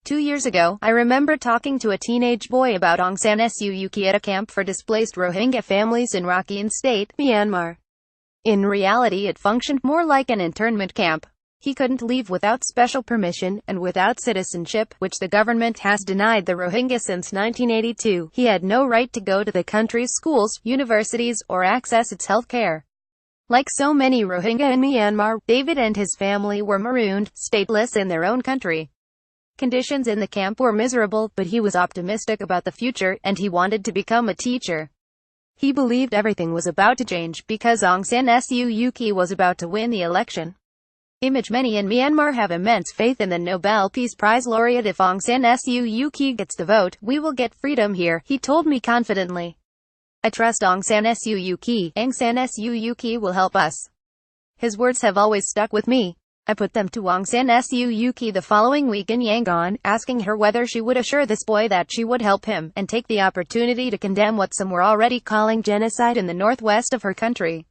2 years ago, I remember talking to a teenage boy about Aung San Suu Kyi at a camp for displaced Rohingya families in Rakhine State, Myanmar. In reality, it functioned more like an internment camp. He couldn't leave without special permission, and without citizenship, which the government has denied the Rohingya since 1982. He had no right to go to the country's schools, universities, or access its health care. Like so many Rohingya in Myanmar, David and his family were marooned, stateless in their own country. Conditions in the camp were miserable, but he was optimistic about the future, and he wanted to become a teacher. He believed everything was about to change, because Aung San Suu Kyi was about to win the election. Many in Myanmar have immense faith in the Nobel Peace Prize laureate. If Aung San Suu Kyi gets the vote, we will get freedom here, he told me confidently. I trust Aung San Suu Kyi. Aung San Suu Kyi will help us. His words have always stuck with me. I put them to Aung San Suu Kyi the following week in Yangon, asking her whether she would assure this boy that she would help him, and take the opportunity to condemn what some were already calling genocide in the northwest of her country.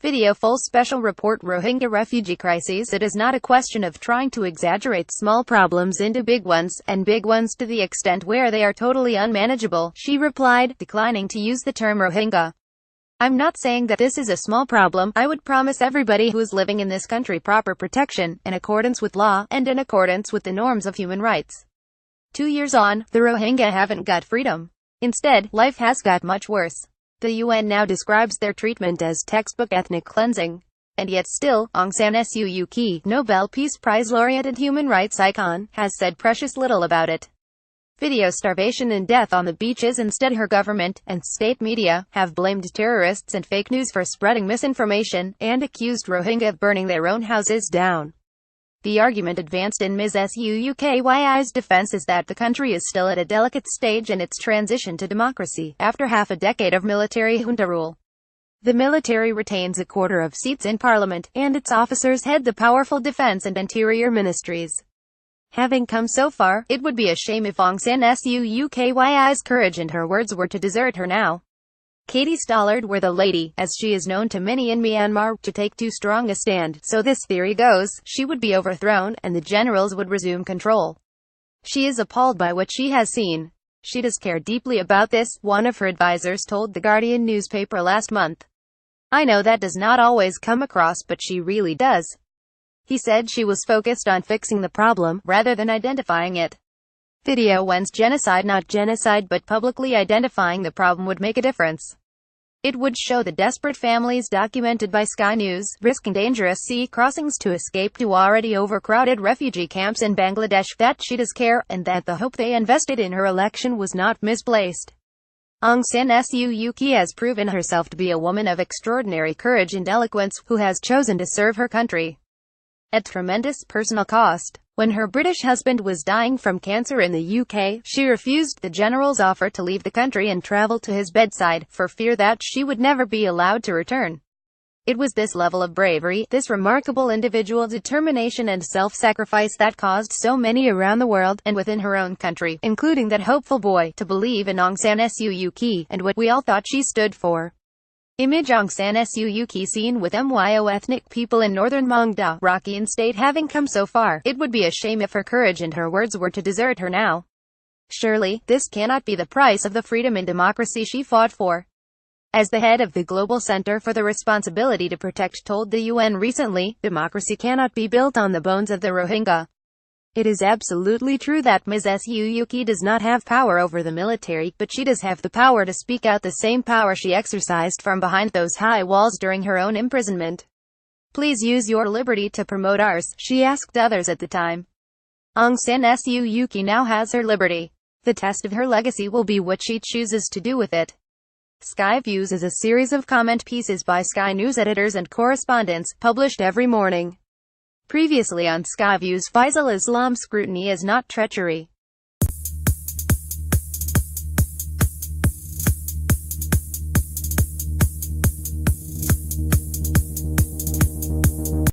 Video full special report Rohingya refugee crises. It is not a question of trying to exaggerate small problems into big ones, and big ones to the extent where they are totally unmanageable, she replied, declining to use the term Rohingya. I'm not saying that this is a small problem. I would promise everybody who is living in this country proper protection, in accordance with law, and in accordance with the norms of human rights. 2 years on, the Rohingya haven't got freedom. Instead, life has got much worse. The UN now describes their treatment as textbook ethnic cleansing. And yet still, Aung San Suu Kyi, Nobel Peace Prize laureate and human rights icon, has said precious little about it. Video starvation and death on the beaches. Instead, her government, and state media, have blamed terrorists and fake news for spreading misinformation, and accused Rohingya of burning their own houses down. The argument advanced in Ms. Suu Kyi's defense is that the country is still at a delicate stage in its transition to democracy, after half a decade of military junta rule. The military retains a quarter of seats in parliament, and its officers head the powerful defense and interior ministries. Having come so far, it would be a shame if Aung San Suu Kyi's courage and her words were to desert her now. Katie Stollard were the lady, as she is known to many in Myanmar, to take too strong a stand. So this theory goes, she would be overthrown, and the generals would resume control. She is appalled by what she has seen. She does care deeply about this, one of her advisors told The Guardian newspaper last month. I know that does not always come across, but she really does. He said she was focused on fixing the problem, rather than identifying it. Video when's genocide not genocide, but publicly identifying the problem would make a difference. It would show the desperate families documented by Sky News, risking dangerous sea crossings to escape to already overcrowded refugee camps in Bangladesh, that she does care, and that the hope they invested in her election was not misplaced. Aung San Suu Kyi has proven herself to be a woman of extraordinary courage and eloquence, who has chosen to serve her country at tremendous personal cost. When her British husband was dying from cancer in the UK, she refused the general's offer to leave the country and travel to his bedside, for fear that she would never be allowed to return. It was this level of bravery, this remarkable individual determination and self-sacrifice that caused so many around the world, and within her own country, including that hopeful boy, to believe in Aung San Suu Kyi, and what we all thought she stood for. Image Aung San Suu Kyi seen with MYO ethnic people in northern Mongda, Rakhine State. Having come so far, it would be a shame if her courage and her words were to desert her now. Surely, this cannot be the price of the freedom and democracy she fought for. As the head of the Global Center for the Responsibility to Protect told the UN recently, democracy cannot be built on the bones of the Rohingya. It is absolutely true that Ms. Suu Kyi does not have power over the military, but she does have the power to speak out, the same power she exercised from behind those high walls during her own imprisonment. Please use your liberty to promote ours, she asked others at the time. Aung San Suu Kyi now has her liberty. The test of her legacy will be what she chooses to do with it. Sky Views is a series of comment pieces by Sky News editors and correspondents, published every morning. Previously on Sky Views, Faisal Islam scrutiny is not treachery.